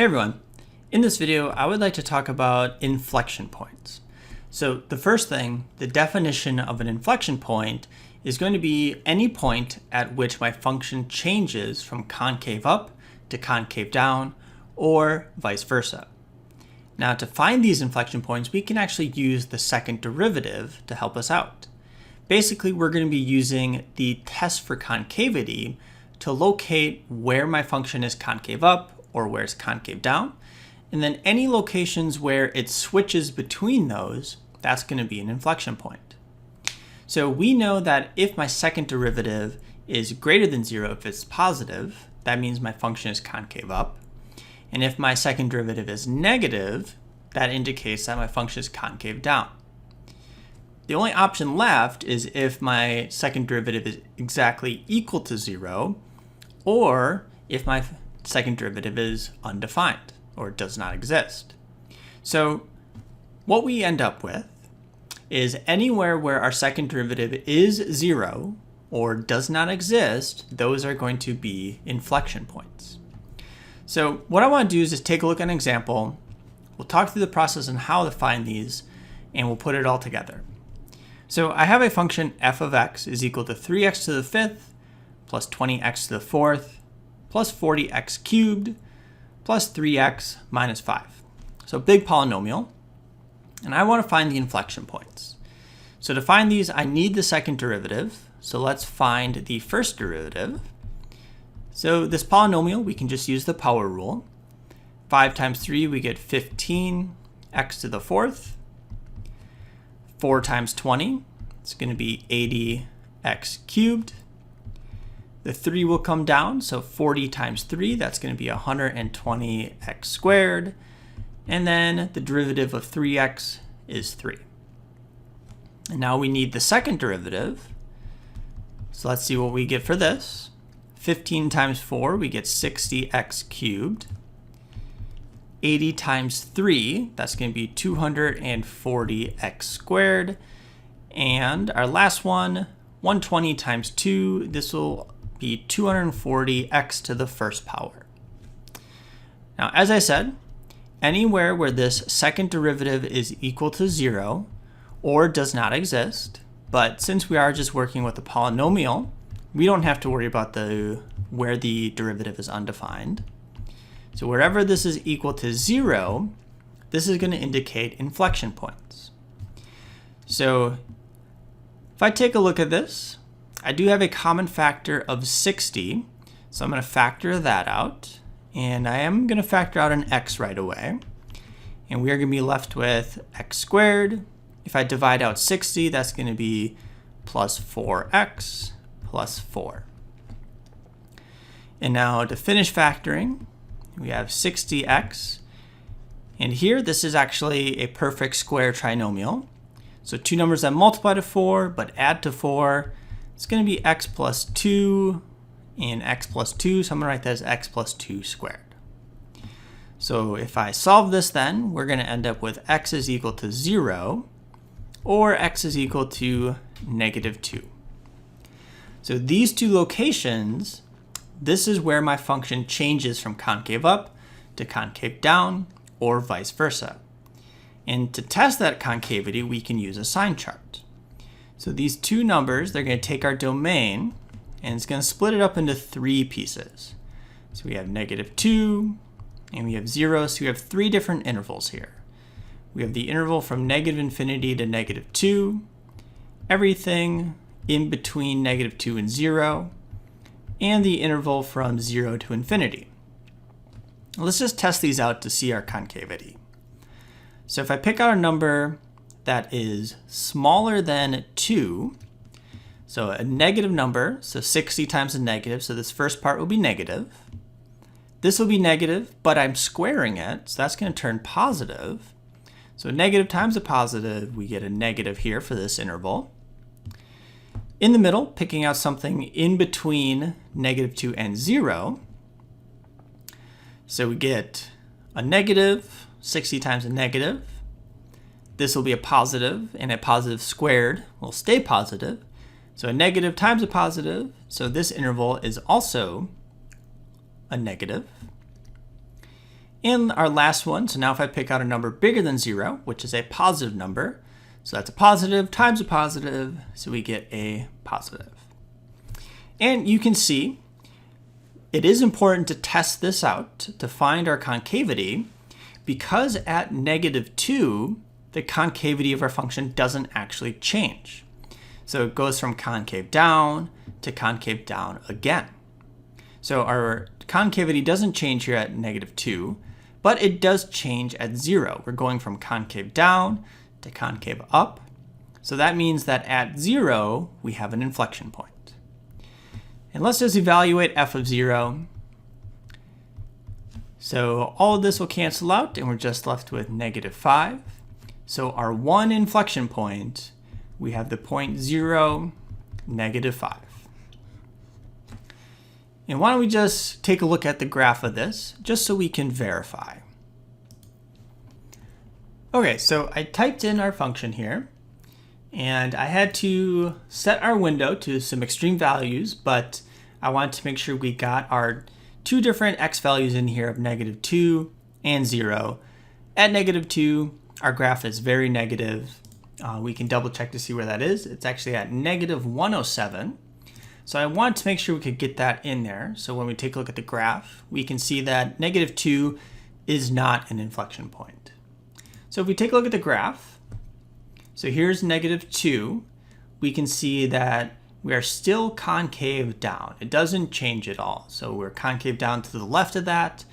Hey everyone, in this video I would like to talk about inflection points. So the first thing, the definition of an inflection point is going to be any point at which my function changes from concave up to concave down or vice versa. Now to find these inflection points we can actually use the second derivative to help us out. Basically we're going to be using the test for concavity to locate where my function is concave up or where it's concave down, and then any locations where it switches between those, that's going to be an inflection point. So we know that if my second derivative is greater than 0, if it's positive, that means my function is concave up. And if my second derivative is negative, that indicates that my function is concave down. The only option left is if my second derivative is exactly equal to 0, or if my second derivative is undefined or does not exist. So what we end up with is anywhere where our second derivative is 0 or does not exist, those are going to be inflection points. So what I want to do is just take a look at an example. We'll talk through the process and how to find these, and we'll put it all together. So I have a function f of x is equal to 3x to the 5th plus 20x to the 4th plus 40x cubed plus 3x minus 5. So big polynomial. And I want to find the inflection points. So to find these, I need the second derivative. So let's find the first derivative. So this polynomial, we can just use the power rule. 5 times 3, we get 15x to the 4th. 4 times 20, it's going to be 80x cubed. The 3 will come down, so 40 times 3, that's going to be 120x squared. And then the derivative of 3x is 3. And now we need the second derivative. So let's see what we get for this. 15 times 4, we get 60x cubed. 80 times 3, that's going to be 240x squared. And our last one, 120 times 2, this will be 240x to the first power. Now, as I said, anywhere where this second derivative is equal to 0 or does not exist, but since we are just working with a polynomial, we don't have to worry about where the derivative is undefined. So wherever this is equal to 0, this is going to indicate inflection points. So if I take a look at this, I do have a common factor of 60, so I'm going to factor that out, and I am going to factor out an x right away, and we are going to be left with x squared. If I divide out 60, that's going to be plus 4x plus 4. And now to finish factoring, we have 60x, and here this is actually a perfect square trinomial. So two numbers that multiply to 4 but add to 4, it's going to be x plus 2 and x plus 2, so I'm going to write that as x plus 2 squared. So if I solve this, then we're going to end up with x is equal to 0 or x is equal to negative 2. So these two locations, this is where my function changes from concave up to concave down or vice versa. And to test that concavity, we can use a sign chart. So these two numbers, they're going to take our domain and it's going to split it up into 3 pieces. So we have negative 2 and we have 0, so we have 3 different intervals here. We have the interval from negative infinity to negative 2, everything in between negative 2 and 0, and the interval from 0 to infinity. Let's just test these out to see our concavity. So if I pick out a number that is smaller than 2, so a negative number, so 60 times a negative, so this first part will be negative. This will be negative, but I'm squaring it, so that's going to turn positive. So negative times a positive, we get a negative here for this interval. In the middle, picking out something in between negative 2 and 0. So we get a negative, 60 times a negative. This will be a positive, and a positive squared will stay positive. So a negative times a positive, so this interval is also a negative. And our last one, so now if I pick out a number bigger than 0, which is a positive number, so that's a positive times a positive, so we get a positive. And you can see it is important to test this out to find our concavity, because at -2, the concavity of our function doesn't actually change. So it goes from concave down to concave down again. So our concavity doesn't change here at -2, but it does change at 0. We're going from concave down to concave up. So that means that at 0, we have an inflection point. And let's just evaluate f of 0. So all of this will cancel out, and we're just left with -5. So our one inflection point, we have the point 0, -5. And why don't we just take a look at the graph of this, just so we can verify. Okay, so I typed in our function here, and I had to set our window to some extreme values, but I wanted to make sure we got our two different x values in here of -2 and 0. At -2, our graph is very negative. We can double check to see where that is. It's actually at -107. So I wanted to make sure we could get that in there. So when we take a look at the graph, we can see that -2 is not an inflection point. So if we take a look at the graph, so here's -2, we can see that we are still concave down. It doesn't change at all. So we're concave down to the left of that,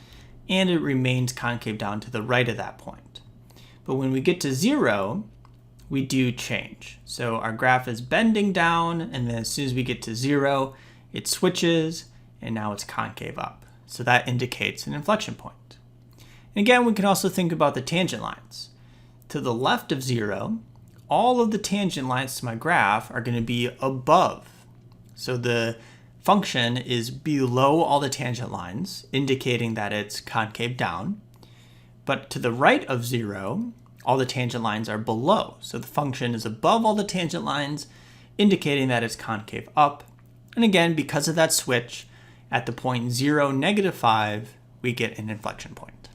and it remains concave down to the right of that point. But when we get to 0, we do change. So our graph is bending down, and then as soon as we get to 0, it switches, and now it's concave up. So that indicates an inflection point. And again, we can also think about the tangent lines. To the left of 0, all of the tangent lines to my graph are going to be above. So the function is below all the tangent lines, indicating that it's concave down. But to the right of 0, all the tangent lines are below. So the function is above all the tangent lines, indicating that it's concave up. And again, because of that switch, at the point 0, -5, we get an inflection point.